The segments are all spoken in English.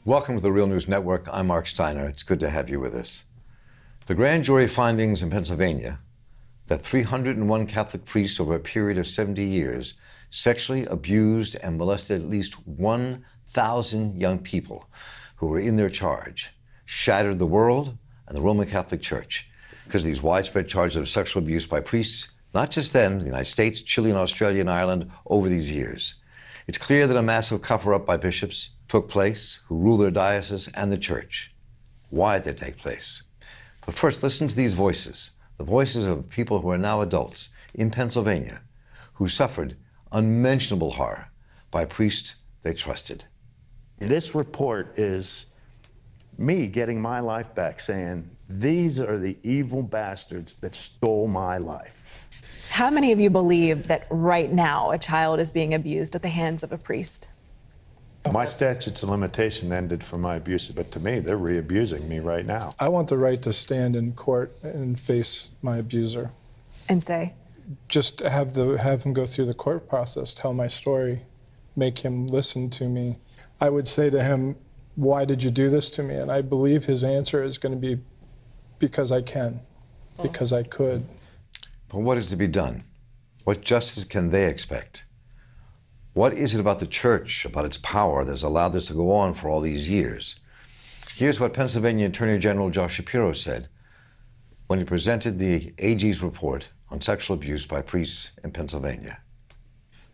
Welcome to the Real News Network. I'm Mark Steiner. It's good to have you with us. The grand jury findings in Pennsylvania that 301 Catholic priests over a period of 70 years sexually abused and molested at least 1,000 young people who were in their charge shattered the world and the Roman Catholic Church because of these widespread charges of sexual abuse by priests, not just then, in the United States, Chile, and Australia, and Ireland, over these years. It's clear that a massive cover-up by bishops took place who rule their diocese and the church. Why did it take place? But first, listen to these voices, the voices of people who are now adults in Pennsylvania who suffered unmentionable horror by priests they trusted. This report is me getting my life back, saying, these are the evil bastards that stole my life. How many of you believe that right now a child is being abused at the hands of a priest? My statutes of limitation ended for my abuse, but to me, they're re-abusing me right now. I want the right to stand in court and face my abuser. And say? Just have him go through the court process, tell my story, make him listen to me. I would say to him, why did you do this to me? And I believe his answer is going to be, because I can, because I could. But what is to be done? What justice can they expect? What is it about the church, about its power, that has allowed this to go on for all these years? Here's what Pennsylvania Attorney General Josh Shapiro said when he presented the AG's report on sexual abuse by priests in Pennsylvania.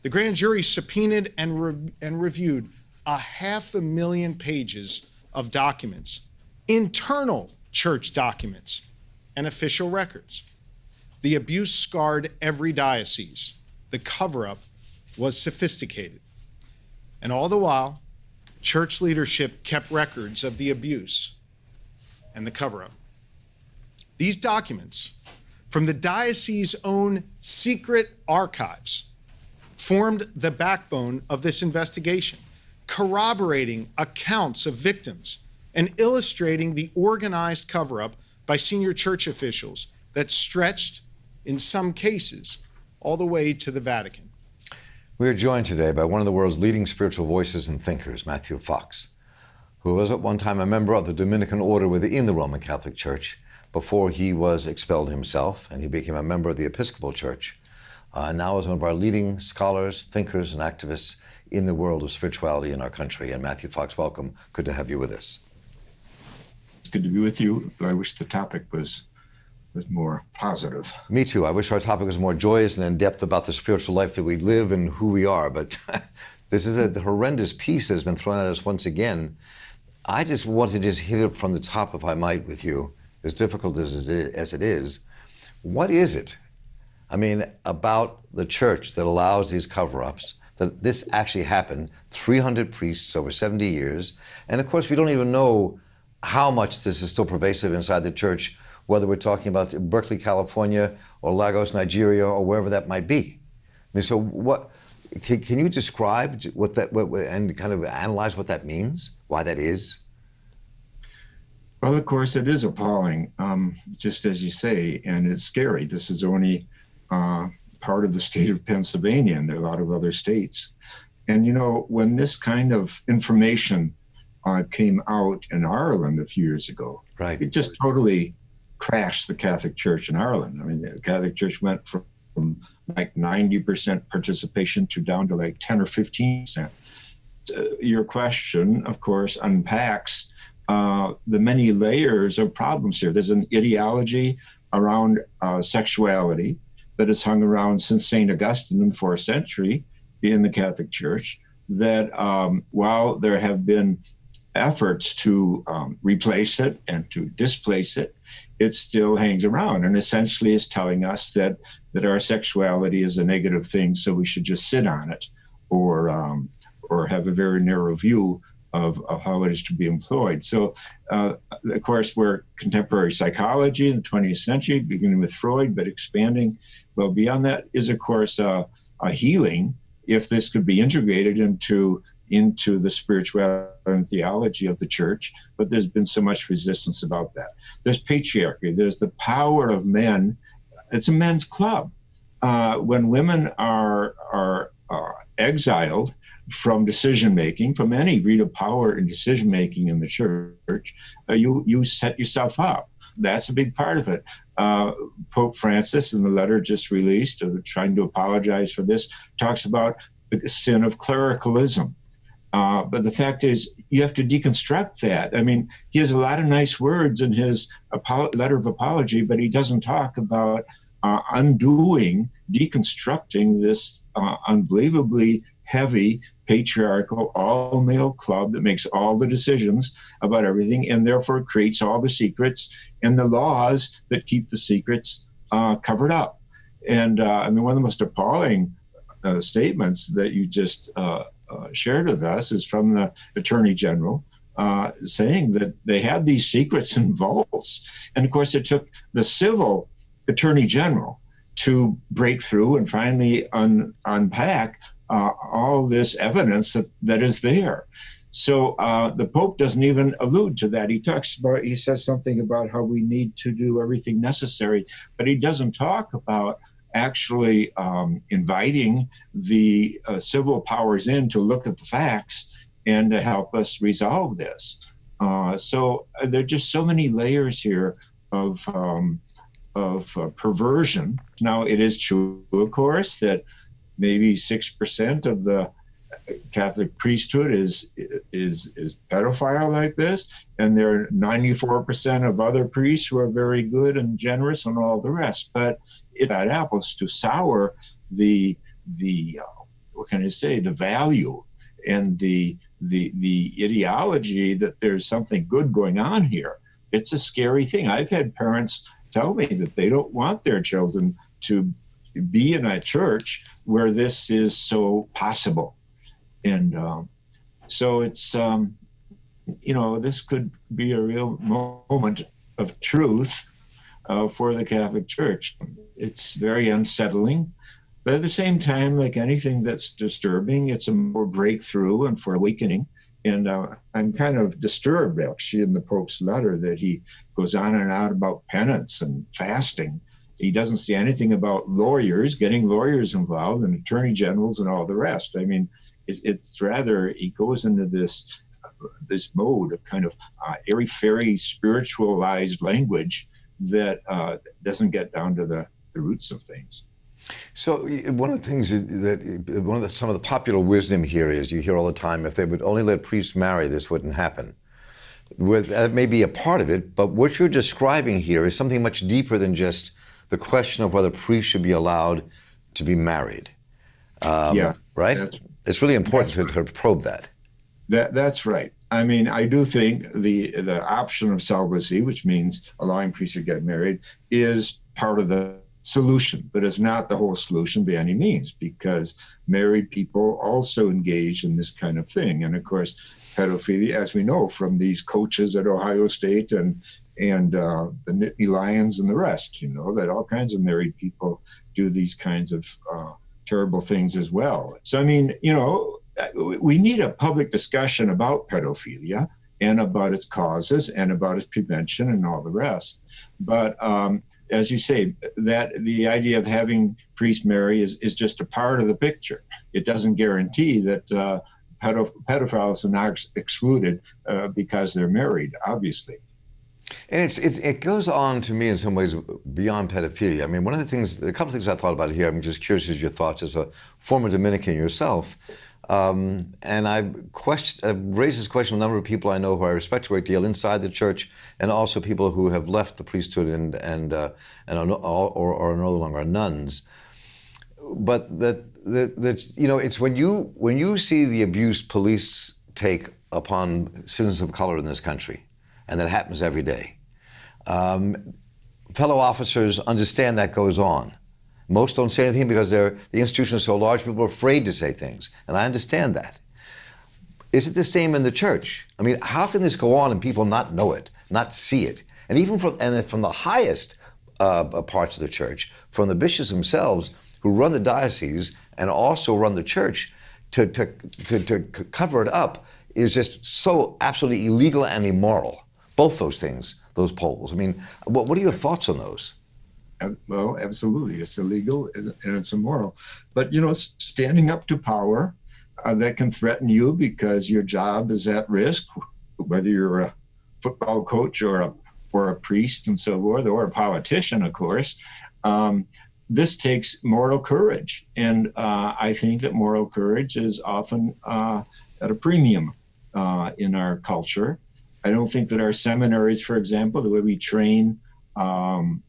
The grand jury subpoenaed and reviewed 500,000 pages of documents, internal church documents, and official records. The abuse scarred every diocese. The cover-up was sophisticated. And all the while, church leadership kept records of the abuse and the cover-up. These documents, from the diocese's own secret archives, formed the backbone of this investigation, corroborating accounts of victims and illustrating the organized cover-up by senior church officials that stretched, in some cases, all the way to the Vatican. We are joined today by one of the world's leading spiritual voices and thinkers, Matthew Fox, who was at one time a member of the Dominican order within the Roman Catholic Church before he was expelled himself, and he became a member of the Episcopal Church, and now is one of our leading scholars, thinkers, and activists in the world of spirituality in our country. And Matthew Fox, welcome. Good to have you with us. It's good to be with you. I wish the topic was more positive. Me too. I wish our topic was more joyous and in depth about the spiritual life that we live and who we are. But this is a horrendous piece that has been thrown at us once again. I just want to hit it from the top, if I might, with you, as difficult as it is. What is it, about the church that allows these cover-ups, that this actually happened, 300 priests over 70 years, and of course we don't even know how much this is still pervasive inside the church, whether we're talking about Berkeley, California, or Lagos, Nigeria, or wherever that might be. So what, can you describe and kind of analyze what that means, why that is? Well, of course, it is appalling, just as you say, and it's scary. This is only part of the state of Pennsylvania, and there are a lot of other states. And, when this kind of information came out in Ireland a few years ago, right, it just totally crashed the Catholic Church in Ireland. The Catholic Church went from like 90% participation to down to like 10 or 15%. Your question, of course, unpacks the many layers of problems here. There's an ideology around sexuality that has hung around since St. Augustine in the 4th century in the Catholic Church, that while there have been efforts to replace it and to displace it, it still hangs around and essentially is telling us that our sexuality is a negative thing, so we should just sit on it or have a very narrow view of how it is to be employed. So, of course, we're contemporary psychology in the 20th century, beginning with Freud, but expanding well beyond that is, of course, a healing, if this could be integrated into the spirituality and theology of the church, but there's been so much resistance about that. There's patriarchy, there's the power of men. It's a men's club. When women are exiled, from decision making, from any read of power and decision making in the church, you set yourself up. That's a big part of it. Pope Francis, in the letter just released, trying to apologize for this, talks about the sin of clericalism. But the fact is, you have to deconstruct that. I mean, he has a lot of nice words in his letter of apology, but he doesn't talk about deconstructing this unbelievably heavy, patriarchal, all-male club that makes all the decisions about everything, and therefore creates all the secrets and the laws that keep the secrets covered up. And I mean, one of the most appalling statements that you just shared with us is from the Attorney General, saying that they had these secrets in vaults. And of course, it took the civil Attorney General to break through and finally unpack all this evidence that is there. So the Pope doesn't even allude to that. He says something about how we need to do everything necessary, but he doesn't talk about actually inviting the civil powers in to look at the facts and to help us resolve this. So there are just so many layers here of perversion. Now, it is true, of course, that maybe 6% of the Catholic priesthood is pedophile like this, and there are 94% of other priests who are very good and generous and all the rest. But it bad apples to sour the what can I say, the value and the ideology that there's something good going on here. It's a scary thing. I've had parents tell me that they don't want their children to be in a church where this is so possible. And so it's, this could be a real moment of truth for the Catholic Church. It's very unsettling, but at the same time, like anything that's disturbing, it's a more breakthrough and for awakening. And I'm kind of disturbed, actually, in the Pope's letter that he goes on and on about penance and fasting. He doesn't say anything about lawyers, getting lawyers involved and attorney generals and all the rest. I mean, it's rather, he goes into this mode of kind of airy-fairy spiritualized language that doesn't get down to the roots of things. So one of the things some of the popular wisdom here is, you hear all the time, if they would only let priests marry, this wouldn't happen. That may be a part of it, but what you're describing here is something much deeper than just the question of whether priests should be allowed to be married. Right? It's really important to probe that. That's right. I mean, I do think the option of celibacy, which means allowing priests to get married, is part of the solution, but it's not the whole solution by any means, because married people also engage in this kind of thing. And of course, pedophilia, as we know from these coaches at Ohio State and the Nittany Lions and the rest, that all kinds of married people do these kinds of terrible things as well. So, I mean, we need a public discussion about pedophilia and about its causes and about its prevention and all the rest. But as you say, that the idea of having priests marry is just a part of the picture. It doesn't guarantee that pedophiles are not excluded because they're married, obviously. And it goes on to me in some ways beyond pedophilia. I mean, a couple of things I thought about here, I'm just curious as your thoughts as a former Dominican yourself. And I've raised this question with a number of people I know who I respect a great deal inside the church, and also people who have left the priesthood and are no longer nuns. But it's when you see the abuse police take upon citizens of color in this country, and that happens every day. Fellow officers understand that goes on. Most don't say anything because the institution is so large, people are afraid to say things, and I understand that. Is it the same in the church? I mean, how can this go on and people not know it, not see it? And even from the highest parts of the church, from the bishops themselves who run the diocese and also run the church, to cover it up is just so absolutely illegal and immoral. Both those things, those polls. I mean, what are your thoughts on those? Well, absolutely. It's illegal and it's immoral. But, standing up to power, that can threaten you because your job is at risk, whether you're a football coach or a priest and so forth, or a politician, of course. This takes moral courage. And I think that moral courage is often at a premium in our culture. I don't think that our seminaries, for example, the way we train our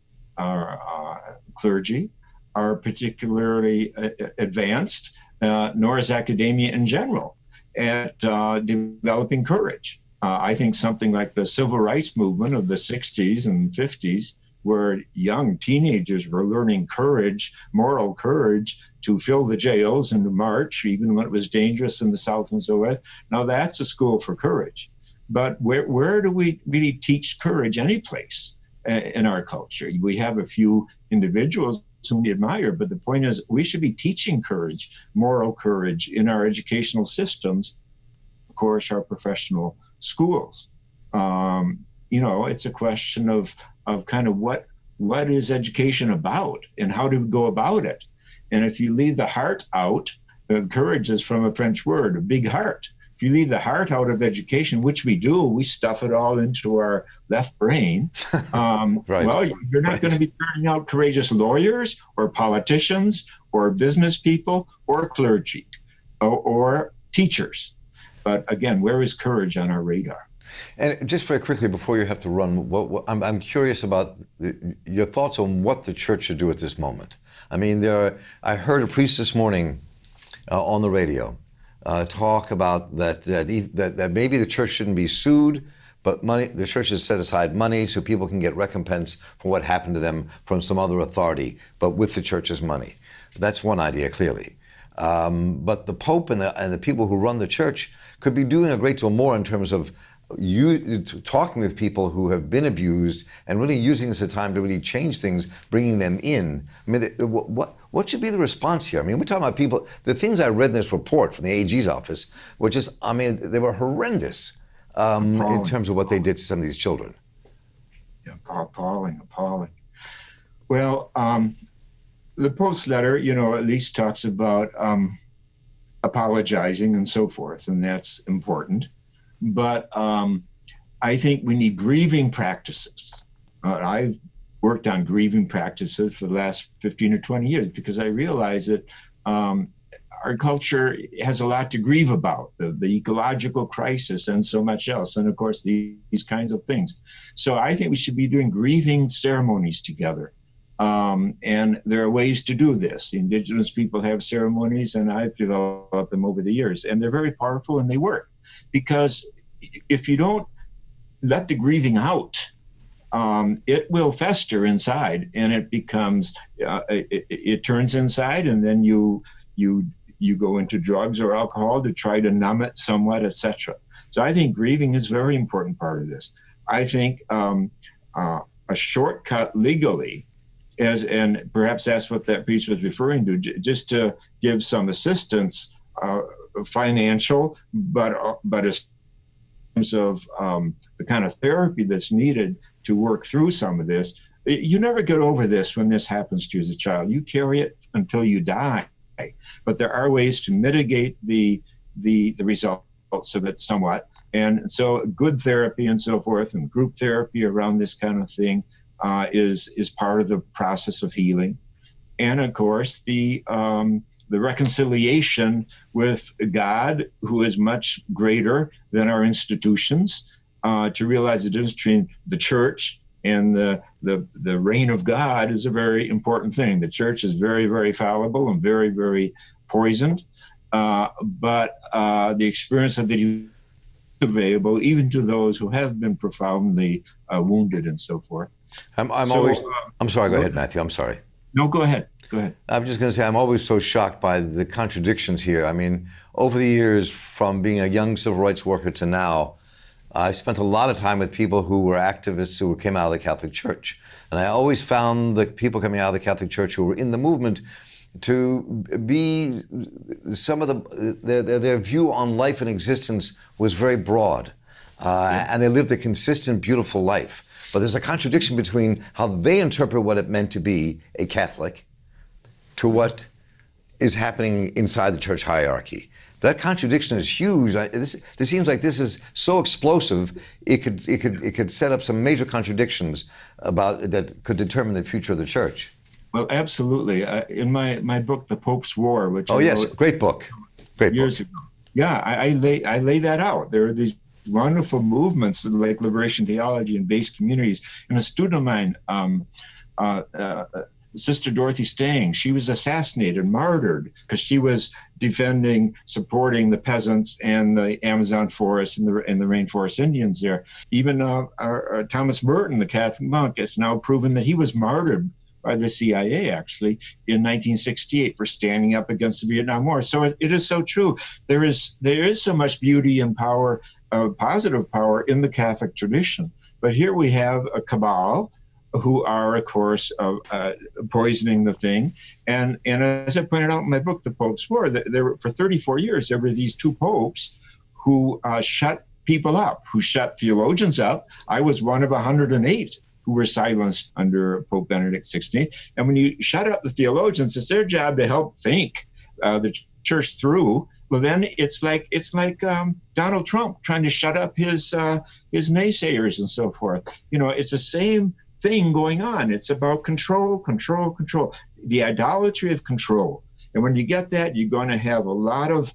clergy, are particularly advanced, nor is academia in general at developing courage. I think something like the civil rights movement of the 60s and 50s, where young teenagers were learning courage, moral courage, to fill the jails and to march, even when it was dangerous in the South and so forth. Now that's a school for courage. But where do we really teach courage any place in our culture? We have a few individuals whom we admire, but the point is we should be teaching courage, moral courage, in our educational systems, of course, our professional schools. It's a question of kind of what is education about and how do we go about it? And if you leave the heart out, the courage is from a French word, a big heart. If you leave the heart out of education, which we do, we stuff it all into our left brain. Right. Well, you're not going to be turning out courageous lawyers or politicians or business people or clergy or teachers. But again, where is courage on our radar? And just very quickly before you have to run, I'm curious about your thoughts on what the church should do at this moment. I mean, I heard a priest this morning on the radio talk about that maybe the church shouldn't be sued, but the church has set aside money so people can get recompense for what happened to them from some other authority, but with the church's money. That's one idea, clearly. But the Pope and the people who run the church could be doing a great deal more in terms of talking with people who have been abused and really using this as a time to really change things, bringing them in. I mean, what should be the response here? I mean, we're talking about people, the things I read in this report from the AG's office were just, I mean, they were horrendous in terms of what they did to some of these children. Yeah, appalling. Well, the Pope's letter, at least talks about apologizing and so forth, and that's important. But I think we need grieving practices. I've worked on grieving practices for the last 15 or 20 years because I realize that our culture has a lot to grieve about, the ecological crisis and so much else, and of course these kinds of things. So I think we should be doing grieving ceremonies together. And there are ways to do this. The indigenous people have ceremonies, and I've developed them over the years, and they're very powerful and they work. Because if you don't let the grieving out, it will fester inside, and it becomes, it turns inside, and then you go into drugs or alcohol to try to numb it somewhat, etc. So I think grieving is a very important part of this. I think a shortcut legally, and perhaps that's what that priest was referring to, just to give some assistance, financial, but as terms of the kind of therapy that's needed to work through some of this. You never get over this when this happens to you as a child. You carry it until you die. But there are ways to mitigate the results of it somewhat. And so good therapy and so forth, and group therapy around this kind of thing is part of the process of healing. And of course, the reconciliation with God, who is much greater than our institutions, to realize the difference between the church and the reign of God is a very important thing. The church is very, very fallible and very, very poisoned, but the experience of the available even to those who have been profoundly wounded and so forth. I'm sorry, go ahead, Matthew, I'm sorry. No, go ahead. I'm just going to say I'm always so shocked by the contradictions here. I mean, over the years, from being a young civil rights worker to now, I spent a lot of time with people who were activists who came out of the Catholic Church. And I always found the people coming out of the Catholic Church who were in the movement to be some of their view on life and existence was very broad. And they lived a consistent, beautiful life. But there's a contradiction between how they interpret what it meant to be a Catholic to what is happening inside the church hierarchy. That contradiction is huge. This seems like this is so explosive. It could set up some major contradictions that could determine the future of the church. Well, absolutely. In my book, The Pope's War, which I wrote great book, years ago. Yeah, I lay that out. There are these wonderful movements like liberation theology and base communities. And a student of mine, Sister Dorothy Stang, she was assassinated, martyred, because she was supporting the peasants and the Amazon forest and the rainforest Indians there. Even Thomas Merton, the Catholic monk, it's now proven that he was martyred by the CIA, actually, in 1968 for standing up against the Vietnam War. So it is so true. There is so much beauty and power, positive power in the Catholic tradition. But here we have a cabal who are, of course, poisoning the thing. And as I pointed out in my book, The Pope's War, for 34 years, there were these two popes who shut people up, who shut theologians up. I was one of 108 who were silenced under Pope Benedict XVI. And when you shut up the theologians, it's their job to help think the church through. Well, then it's like Donald Trump trying to shut up his naysayers and so forth. It's the same thing going on. It's about control, control, control. The idolatry of control. And when you get that, you're going to have a lot of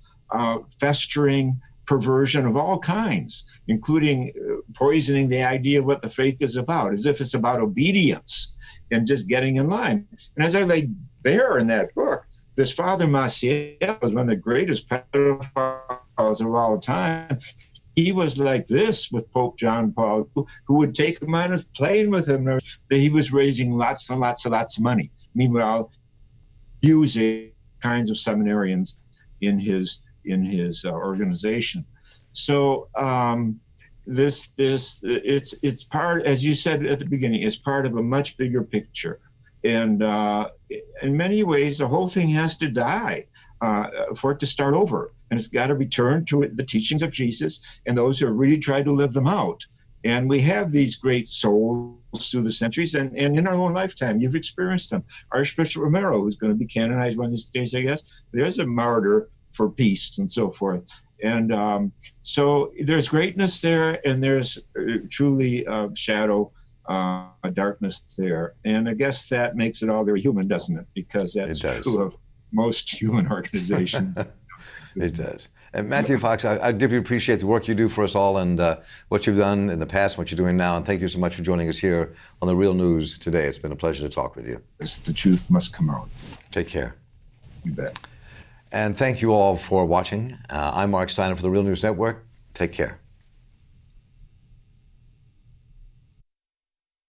festering perversion of all kinds, including poisoning the idea of what the faith is about, as if it's about obedience and just getting in line. And as I laid bare in that book, this Father Maciel was one of the greatest pedophiles of all time. He was like this with Pope John Paul, who would take him on his plane with him. That he was raising lots and lots of money. Meanwhile, using kinds of seminarians in his organization. So it's part, as you said at the beginning, it's part of a much bigger picture. And in many ways, the whole thing has to die for it to start over. And it's got to return to the teachings of Jesus and those who have really tried to live them out. And we have these great souls through the centuries, and in our own lifetime, you've experienced them. Archbishop Romero, who's going to be canonized one of these days, I guess, there's a martyr for peace and so forth. And so there's greatness there, and there's truly shadow, darkness there. And I guess that makes it all very human, doesn't it? Because that's true of most human organizations. It does. And Matthew Fox, I deeply appreciate the work you do for us all and what you've done in the past, what you're doing now. And thank you so much for joining us here on The Real News today. It's been a pleasure to talk with you. The truth must come out. Take care. You bet. And thank you all for watching. I'm Mark Steiner for The Real News Network. Take care.